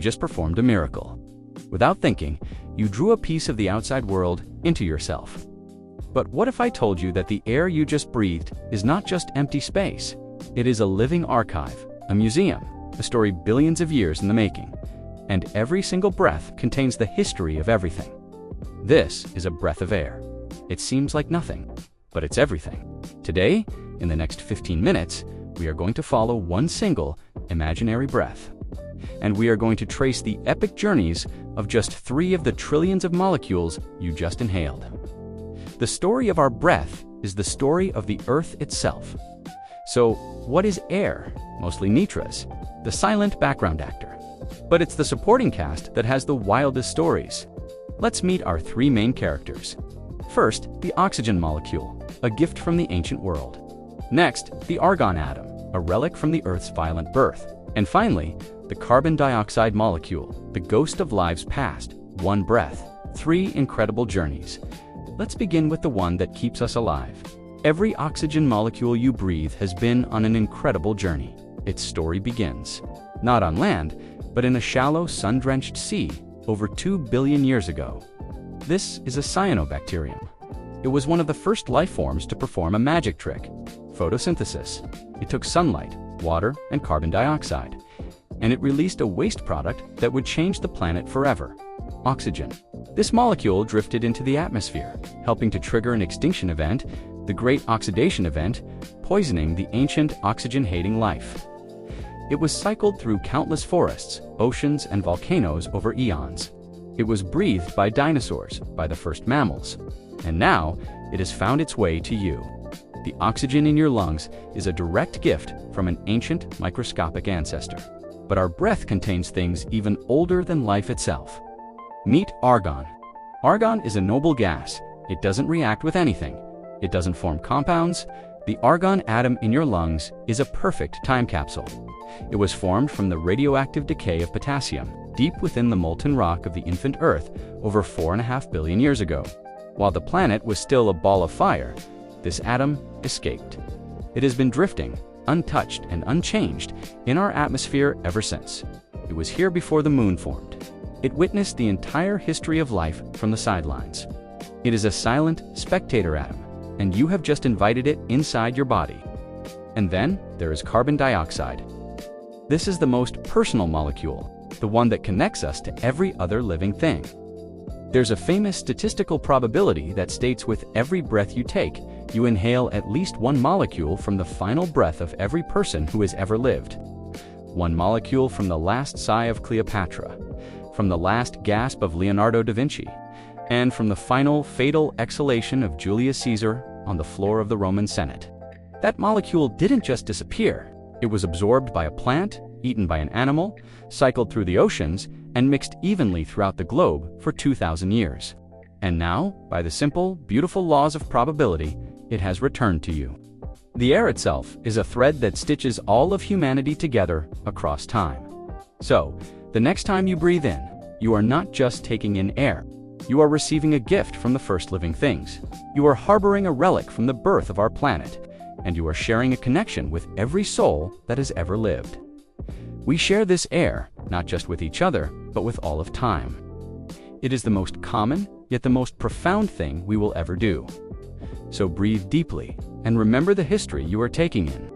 just performed a miracle. Without thinking, you drew a piece of the outside world into yourself. But what if I told you that the air you just breathed is not just empty space? It is a living archive, a museum, a story billions of years in the making. And every single breath contains the history of everything. This is a breath of air. It seems like nothing, but it's everything. Today, in the next 15 minutes, we are going to follow one single imaginary breath. And we are going to trace the epic journeys of just 3 of the trillions of molecules you just inhaled. The story of our breath is the story of the Earth itself. So, what is air? Mostly nitras, the silent background actor. But it's the supporting cast that has the wildest stories. Let's meet our 3 main characters. First, the oxygen molecule, a gift from the ancient world. Next, the argon atom, a relic from the Earth's violent birth. And finally, the carbon dioxide molecule, the ghost of lives past. 1 breath, 3 incredible journeys. Let's begin with the one that keeps us alive. Every oxygen molecule you breathe has been on an incredible journey. Its story begins, not on land, but in a shallow, sun-drenched sea over 2 billion years ago. This is a cyanobacterium. It was one of the first life forms to perform a magic trick, photosynthesis. It took sunlight, water, and carbon dioxide, and it released a waste product that would change the planet forever: oxygen. This molecule drifted into the atmosphere, helping to trigger an extinction event, the Great Oxidation Event, poisoning the ancient oxygen-hating life. It was cycled through countless forests, oceans, and volcanoes over eons. It was breathed by dinosaurs, by the first mammals. And now, it has found its way to you. The oxygen in your lungs is a direct gift from an ancient, microscopic ancestor. But our breath contains things even older than life itself. Meet argon. Argon is a noble gas. It doesn't react with anything. It doesn't form compounds. The argon atom in your lungs is a perfect time capsule. It was formed from the radioactive decay of potassium, deep within the molten rock of the infant Earth over 4.5 billion years ago. While the planet was still a ball of fire, this atom escaped. It has been drifting, untouched and unchanged, in our atmosphere ever since. It was here before the moon formed. It witnessed the entire history of life from the sidelines. It is a silent spectator atom, and you have just invited it inside your body. And then there is carbon dioxide. This is the most personal molecule, the one that connects us to every other living thing. There's a famous statistical probability that states with every breath you take, you inhale at least 1 molecule from the final breath of every person who has ever lived. 1 molecule from the last sigh of Cleopatra, from the last gasp of Leonardo da Vinci, and from the final fatal exhalation of Julius Caesar on the floor of the Roman Senate. That molecule didn't just disappear. It was absorbed by a plant, eaten by an animal, cycled through the oceans, and mixed evenly throughout the globe for 2,000 years. And now, by the simple, beautiful laws of probability, it has returned to you. The air itself is a thread that stitches all of humanity together across time. So, the next time you breathe in, you are not just taking in air. You are receiving a gift from the first living things. You are harboring a relic from the birth of our planet, and you are sharing a connection with every soul that has ever lived. We share this air, not just with each other, but with all of time. It is the most common, yet the most profound thing we will ever do. So breathe deeply, and remember the history you are taking in.